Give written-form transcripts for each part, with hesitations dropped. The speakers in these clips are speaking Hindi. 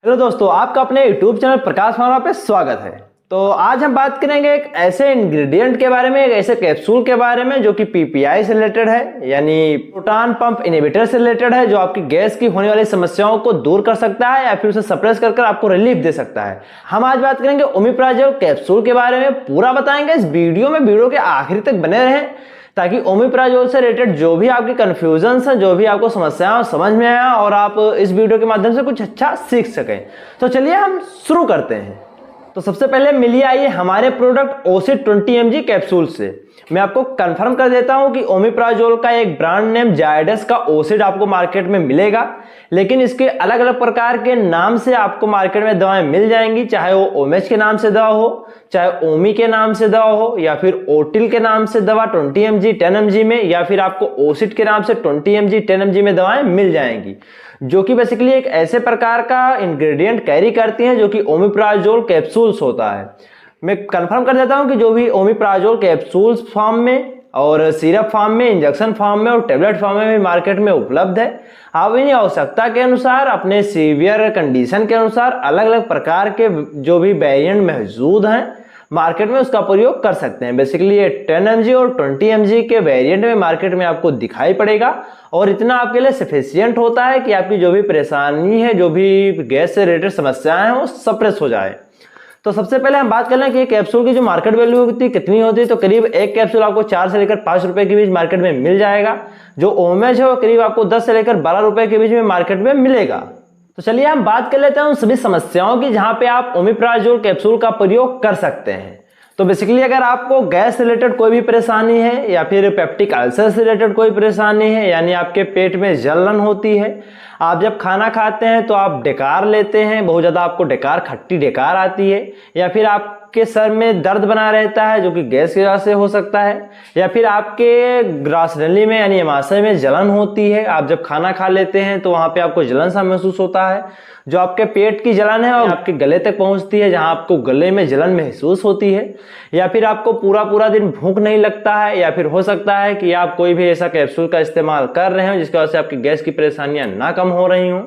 हेलो दोस्तों, आपका अपने YouTube चैनल प्रकाश फार्मा पे स्वागत है। तो आज हम बात करेंगे एक ऐसे इंग्रेडिएंट के बारे में, एक ऐसे कैप्सूल के बारे में जो कि पीपीआई से रिलेटेड है, यानी प्रोटॉन पंप इनहिबिटर से रिलेटेड है, जो आपकी गैस की होने वाली समस्याओं को दूर कर सकता है या फिर उसे सप्रेस कर आपको रिलीफ दे सकता है। हम आज बात करेंगे ओमिप्राजोल कैप्सूल के बारे में, पूरा बताएंगे इस वीडियो में। वीडियो के आखिर तक बने रहें ताकि ओमिप्राजोल से रिलेटेड जो भी आपकी कंफ्यूजन है, जो भी आपको समस्याएं समझ में आया और आप इस वीडियो के माध्यम से कुछ अच्छा सीख सकें। तो चलिए हम शुरू करते हैं। तो सबसे पहले मिलिए आइए हमारे प्रोडक्ट ओसिड 20 mg कैप्सूल से। मैं आपको कंफर्म कर देता हूं कि ओमिप्राजोल का एक ब्रांड नेम जायडस का ओसिड आपको मार्केट में मिलेगा, लेकिन इसके अलग अलग प्रकार के नाम से आपको मार्केट में दवाएं मिल जाएंगी, चाहे वो ओमेच के नाम से दवा हो, चाहे ओमी के नाम से दवा हो, या फिर ओटिल के नाम से दवा 20 mg 10 mg में, या फिर आपको ओसिड के नाम से 20 mg 10 mg में दवाएं मिल जाएंगी, जो कि बेसिकली एक ऐसे प्रकार का इंग्रेडिएंट कैरी करती हैं जो कि ओमिप्राजोल कैप्सूल्स होता है। मैं कंफर्म कर देता हूं कि जो भी ओमिप्राजोल कैप्सूल्स फॉर्म में और सिरप फॉर्म में, इंजेक्शन फॉर्म में और टेबलेट फॉर्म में भी मार्केट में उपलब्ध है। आप इन्हें आवश्यकता के अनुसार, अपने सीवियर कंडीशन के अनुसार अलग अलग प्रकार के जो भी वेरिएंट मौजूद हैं मार्केट में, उसका प्रयोग कर सकते हैं। बेसिकली ये 10 mg और 20 mg के वेरिएंट में मार्केट में आपको दिखाई पड़ेगा, और इतना आपके लिए सफिशिएंट होता है कि आपकी जो भी परेशानी है, जो भी गैस से रिलेटेड समस्याएं हैं, वो सप्रेस हो जाए। तो सबसे पहले हम बात कर लें कि कैप्सूल की जो मार्केट वैल्यू होती है कितनी होती है। तो करीब एक कैप्सूल आपको 4 से लेकर 5 रुपए के बीच मार्केट में मिल जाएगा। जो ओमेज है वो करीब आपको 10 से लेकर 12 रुपए के बीच में मार्केट में मिलेगा। तो चलिए हम बात कर लेते हैं उन सभी समस्याओं की जहां पे आप ओमिप्राजोल कैप्सूल का प्रयोग कर सकते हैं। तो बेसिकली अगर आपको गैस से रिलेटेड कोई भी परेशानी है, या फिर पेप्टिक अल्सर से रिलेटेड कोई परेशानी है, यानी आपके पेट में जलन होती है, आप जब खाना खाते हैं तो आप डेकार लेते हैं, बहुत ज़्यादा आपको डेकार, खट्टी डेकार आती है, या फिर आपके सर में दर्द बना रहता है जो कि गैस की वजह से हो सकता है, या फिर आपके ग्रासनली में यानी अमाशय में जलन होती है, आप जब खाना खा लेते हैं तो वहाँ पे आपको जलन सा महसूस होता है, जो आपके पेट की जलन है और आपके गले तक पहुंचती है, जहां आपको गले में जलन महसूस होती है, या फिर आपको पूरा दिन भूख नहीं लगता है, या फिर हो सकता है कि आप कोई भी ऐसा कैप्सूल का इस्तेमाल कर रहे हो जिसकी वजह से आपकी गैस की परेशानियां ना कम हो रही हो,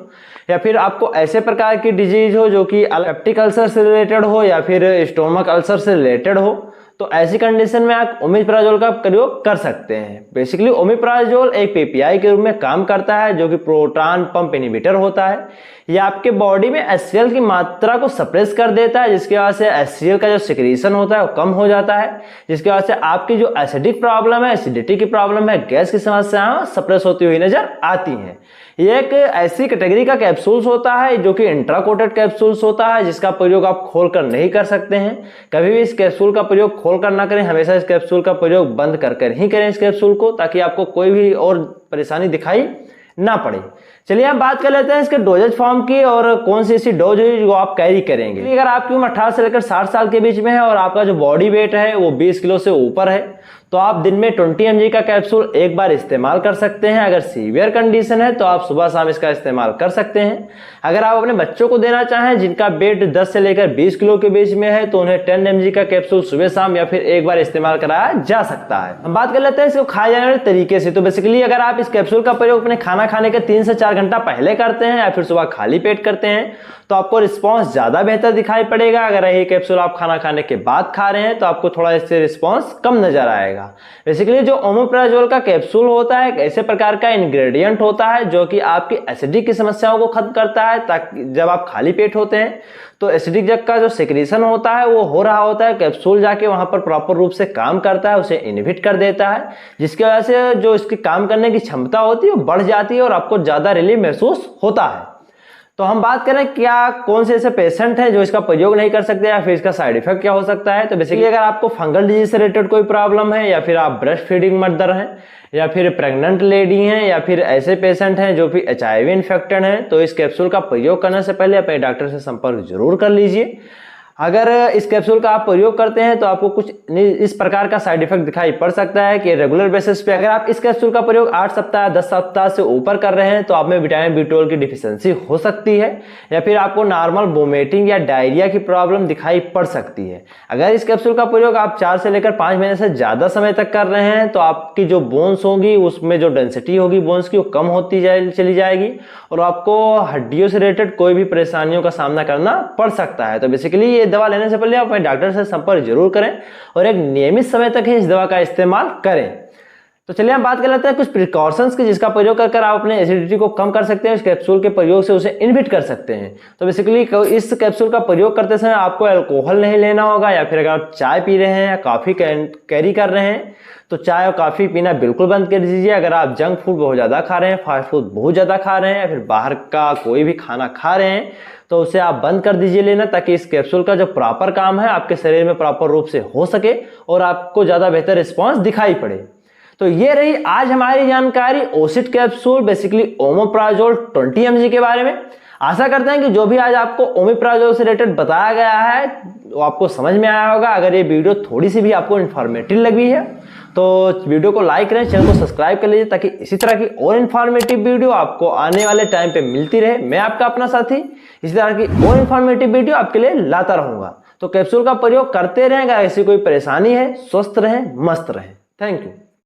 या फिर आपको ऐसे प्रकार की डिजीज हो जो कि पेप्टिक अल्सर से रिलेटेड हो या फिर स्टोमक अल्सर से रिलेटेड हो, तो ऐसी कंडीशन में आप ओमिप्राजोल का प्रयोग कर सकते हैं। बेसिकली ओमिप्राजोल एक पीपीआई के रूप में काम करता है जो कि प्रोटॉन पंप इनहिबिटर होता है। यह आपके बॉडी में HCl की मात्रा को सप्रेस कर देता है, जिसकी वजह से HCl का जो सिक्रीशन होता है वो कम हो जाता है, जिसकी वजह से आपकी जो एसिडिक प्रॉब्लम है, एसिडिटी की प्रॉब्लम है, गैस की समस्याएं सप्रेस होती हुई नजर आती हैं। ये एक ऐसी कैटेगरी का कैप्सूल्स होता है जो कि इंट्राकोटेड कैप्सूल्स होता है, जिसका प्रयोग आप खोलकर नहीं कर सकते हैं। कभी भी इस कैप्सूल का प्रयोग खोलकर ना करें, हमेशा इस कैप्सूल का प्रयोग बंद कर ही करें इस कैप्सूल को, ताकि आपको कोई भी और परेशानी दिखाई ना पड़े। चलिए हम बात कर लेते हैं इसके डोजेज फॉर्म की और कौन सी ऐसी डोज है जो आप कैरी करेंगे। अगर आपकी उम्र 18 से लेकर 60 साल के बीच में है और आपका जो बॉडी वेट है वो 20 किलो से ऊपर है, तो आप दिन में 20 mg का कैप्सूल एक बार इस्तेमाल कर सकते हैं। अगर सीवियर कंडीशन है तो आप सुबह शाम इसका इस्तेमाल कर सकते हैं। अगर आप अपने बच्चों को देना चाहें जिनका वेट 10 से लेकर 20 किलो के बीच में है, तो उन्हें 10 mg का कैप्सूल सुबह शाम या फिर एक बार इस्तेमाल कराया जा सकता है। हम बात कर लेते हैं इसको खाए जाने वाले तरीके से। तो बेसिकली अगर आप इस कैप्सूल का प्रयोग अपने खाना खाने के 3 से 4 घंटा पहले करते हैं या फिर सुबह खाली पेट करते हैं, तो आपको रिस्पांस ज्यादा बेहतर दिखाई पड़ेगा। अगर ये कैप्सूल आप खाना खाने के बाद खा रहे हैं तो आपको थोड़ा इससे रिस्पांस कम नजर आएगा। बेसिकली जो ओमिप्राजोल का कैप्सूल होता है एक ऐसे प्रकार का इंग्रेडिएंट होता है जो कि आपकी एसिडिक की समस्याओं को खत्म करता है, ताकि जब आप खाली पेट होते हैं तो एसिडिक जग का जो सिक्रीशन होता है वो हो रहा होता है, कैप्सूल जाके वहां पर प्रॉपर रूप से काम करता है, उसे इनहिबिट कर देता है, जिसकी वजह से जो इसकी काम करने की क्षमता होती है वो बढ़ जाती है और आपको ज्यादा रिलीफ महसूस होता है। तो हम बात करें क्या कौन से ऐसे पेशेंट हैं जो इसका प्रयोग नहीं कर सकते या फिर इसका साइड इफेक्ट क्या हो सकता है। तो बेसिकली अगर आपको फंगल डिजीज से रिलेटेड कोई प्रॉब्लम है, या फिर आप ब्रेस्ट फीडिंग मदर हैं, या फिर प्रेग्नेंट लेडी हैं, या फिर ऐसे पेशेंट हैं जो भी HIV इन्फेक्टेड हैं, तो इस कैप्सूल का प्रयोग करने से पहले अपने डॉक्टर से संपर्क जरूर कर लीजिए। अगर इस कैप्सूल का आप प्रयोग करते हैं तो आपको कुछ इस प्रकार का साइड इफेक्ट दिखाई पड़ सकता है कि रेगुलर बेसिस पे अगर आप इस कैप्सूल का प्रयोग 8 सप्ताह 10 सप्ताह से ऊपर कर रहे हैं तो आप में विटामिन B12 की डिफिशियंसी हो सकती है, या फिर आपको नॉर्मल वोमिटिंग या डायरिया की प्रॉब्लम दिखाई पड़ सकती है। अगर इस कैप्सूल का प्रयोग आप 4 से लेकर 5 महीने से ज्यादा समय तक कर रहे हैं तो आपकी जो बोन्स होगी उसमें जो डेंसिटी होगी बोन्स की वो कम होती चली जाएगी और आपको हड्डियों से रिलेटेड कोई भी परेशानियों का सामना करना पड़ सकता है। तो बेसिकली ये दवा लेने से पहले आप अपने डॉक्टर से संपर्क जरूर करें और एक नियमित समय तक ही इस दवा का इस्तेमाल करें। तो चलिए हम बात कर लेते हैं कुछ प्रिकॉशंस की जिसका प्रयोग कर आप अपने एसिडिटी को कम कर सकते हैं, इस कैप्सूल के प्रयोग से उसे इनहिबिट कर सकते हैं। तो बेसिकली इस कैप्सूल का प्रयोग करते समय आपको अल्कोहल नहीं लेना होगा, या फिर अगर आप चाय पी रहे हैं या कॉफी कैरी कर रहे हैं तो चाय और कॉफी पीना बिल्कुल बंद कर दीजिए। अगर आप जंक फूड बहुत ज्यादा खा रहे हैं, फास्ट फूड बहुत ज्यादा खा रहे हैं या फिर बाहर का कोई भी खाना खा रहे हैं तो उसे आप बंद कर दीजिए लेना, ताकि इस कैप्सूल का जो प्रॉपर काम है आपके शरीर में प्रॉपर रूप से हो सके और आपको ज्यादा बेहतर रिस्पॉन्स दिखाई पड़े। तो ये रही आज हमारी जानकारी ओसिड कैप्सूल बेसिकली ओमेप्राजोल 20 mg के बारे में। आशा करते हैं कि जो भी आज आपको ओमेप्राजोल से रिलेटेड बताया गया है वो आपको समझ में आया होगा। अगर ये वीडियो थोड़ी सी भी आपको इन्फॉर्मेटिव लगी है तो वीडियो को लाइक करें, चैनल को सब्सक्राइब कर लीजिए ताकि इसी तरह की और इन्फॉर्मेटिव वीडियो आपको आने वाले टाइम पे मिलती रहे। मैं आपका अपना साथी इसी तरह की और इन्फॉर्मेटिव वीडियो आपके लिए लाता रहूंगा। तो कैप्सूल का प्रयोग करते रहें, अगर ऐसी कोई परेशानी है स्वस्थ रहें, मस्त रहें। Thank you.